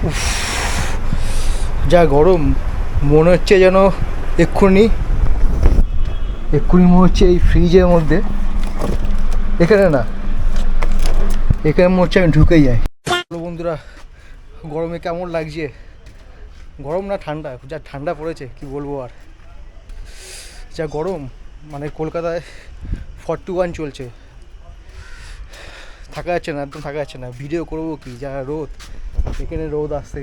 উফ, যা গরম, মনে হচ্ছে যেন এক্ষুনি মনে হচ্ছে এই ফ্রিজের মধ্যে, এখানে না, এখানে মনে হচ্ছে আমি ঢুকে যাই। বন্ধুরা, গরমে কেমন লাগছে? গরম না ঠান্ডা, যা ঠান্ডা পড়েছে কি বলবো আর। যা গরম, মানে কলকাতায় 41 চলছে, থাকা যাচ্ছে না, একদম থাকা যাচ্ছে না। ভিডিও করবো কি, যা রোদ, এখানে রোদ আসছে,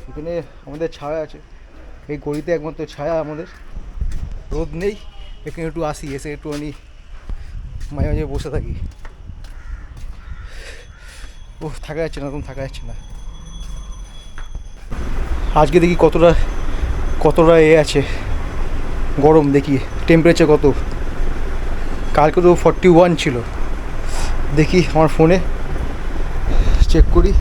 এখানে আমাদের ছায়া আছে, এই গলিতে একমাত্র ছায়া আমাদের, রোদ নেই। এখানে একটু আসি, এসে একটুখানি মাঝে মাঝে বসে থাকি। ও থাকা যাচ্ছে না, একদম থাকা যাচ্ছে না। আজকে দেখি কতটা আছে গরম, দেখি টেম্পারেচার কত। কালকে তো 41 ছিল, দেখি আমার ফোনে চেক করি।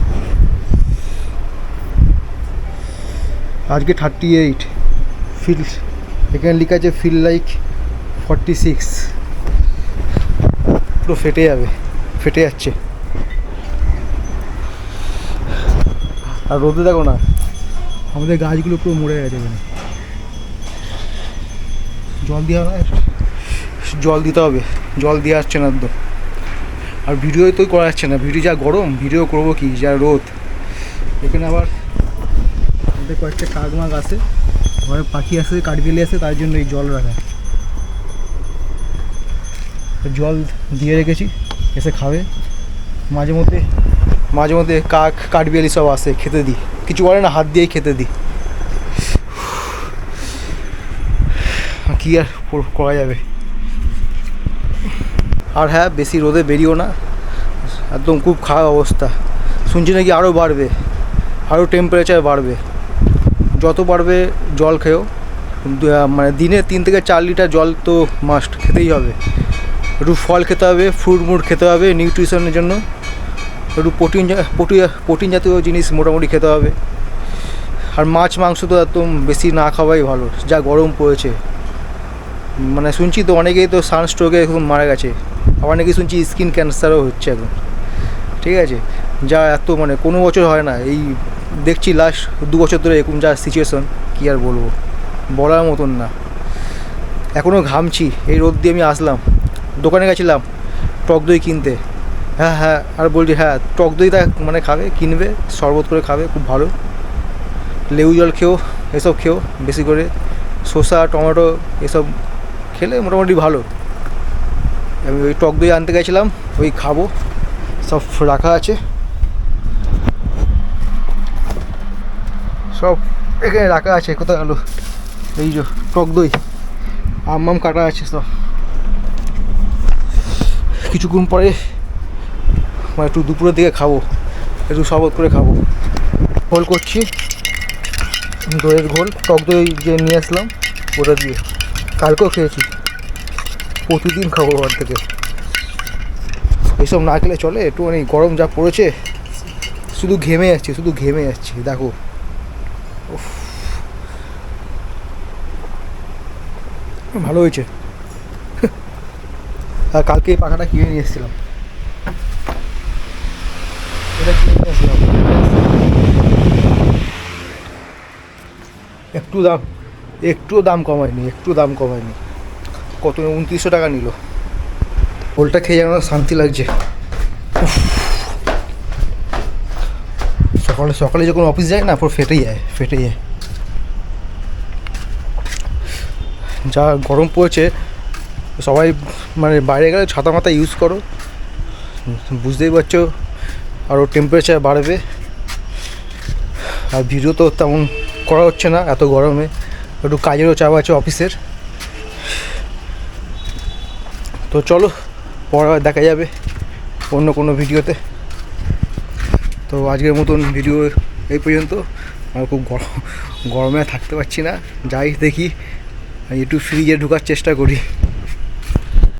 আজকে 38 ফিল, এখানে লেখা আছে ফিল লাইক 46। পুরো ফেটে যাচ্ছে। আর রোদে দেখো না, আমাদের গাছগুলো পুরো মরে গেছে। এখানে জল দিতে হবে, জল দিয়ে আসছে না একদম। আর ভিডিও তো করা যাচ্ছে না, ভিডিও যা গরম, ভিডিও করবো কি, যা রোদ। এখানে আবার আমাদের কয়েকটা কাক মাগ আছে, ঘরে পাখি আসে, কাঠবিড়ালি আসে, তার জন্য এই জল রাখা। জল দিয়ে রেখেছি, এসে খাবে। মাঝে মধ্যে কাঠবিড়ালি সব আসে, খেতে দিই, কিছু বলে না, হাত দিয়েই খেতে দিই। কি আর করা যাবে। আর হ্যাঁ, বেশি রোদে বেরিও না, একদম খুব খারাপ অবস্থা। শুনছি নাকি আরও বাড়বে, আরও টেম্পারেচার বাড়বে। যত বাড়বে জল খেয়েও, মানে দিনে 3 থেকে 4 লিটার জল তো মাস্ট খেতেই হবে। একটু ফল খেতে হবে, ফ্রুট খেতে হবে নিউট্রিশনের জন্য। একটু প্রোটিন জাতীয় জিনিস মোটামুটি খেতে হবে। আর মাছ মাংস তো একদম বেশি না খাওয়াই ভালো, যা গরম পড়েছে। মানে শুনছি তো অনেকেই তো সানস্ট্রোকে এখন মারা গেছে, আবার নাকি শুনছি স্কিন ক্যান্সারও হচ্ছে এখন। ঠিক আছে, যা এত মানে কোনো বছর হয় না, এই দেখছি লাস্ট 2 বছর ধরে এরকম যা সিচুয়েশন, কী আর বলবো, বলার মতন না। এখনও ঘামছি, এই রোদ দিয়ে আমি আসলাম, দোকানে গেছিলাম টক দই কিনতে। হ্যাঁ, আর বলছি হ্যাঁ, টক দইটা মানে খাবে, কিনবে, শরবত করে খাবে, খুব ভালো। লেবু জল খেও, এসব খেও বেশি করে, শসা টমেটো এসব খেলে মোটামুটি ভালো। আমি ওই টক দই আনতে গেছিলাম, ওই খাবো, সব রাখা আছে, সব এখানে রাখা আছে। কোথায় গেলো এই যে টক দই, আম কাটা আছে সব। কিছুক্ষণ পরে মানে একটু দুপুরের দিকে খাবো, একটু শরবত করে খাবো। ঘোল করছি, দইয়ের ঘোল, টক দই যে নিয়ে আসলাম ওটা দিয়ে। কালকেও খেয়েছি, প্রতিদিন খাবো ঘর থেকে। এসব না খেলে চলে, একটুখানি গরম যা পড়েছে, শুধু ঘেমে যাচ্ছি দেখো। ভালো হয়েছে। আর কালকে এই পাখাটা কিনে নিয়ে এসেছিলাম, এটা কিনে নিয়ে এসেছিলাম, একটুও দাম কমায়নি। কত 2900 টাকা নিল। ওলটা খেয়ে যেন শান্তি লাগছে। সকালে যখন অফিস যায় না, পুরো ফেটে যায়। যা গরম পড়েছে, সবাই মানে বাইরে গেলে ছাতা মাথা ইউজ করো, বুঝতেই পারছো, আরও টেম্পারেচার বাড়বে। আর ভিডিও তো তেমন করা হচ্ছে না এত গরমে, একটু কাজেরও চাপ আছে অফিসের। তো চলো, পরে দেখা যাবে অন্য কোনো ভিডিওতে। তো আজকের মতন ভিডিও এই পর্যন্ত। আমার খুব গরমে থাকতে পারছি না, যাই দেখি একটু ফ্রিজে ঢোকার চেষ্টা করি।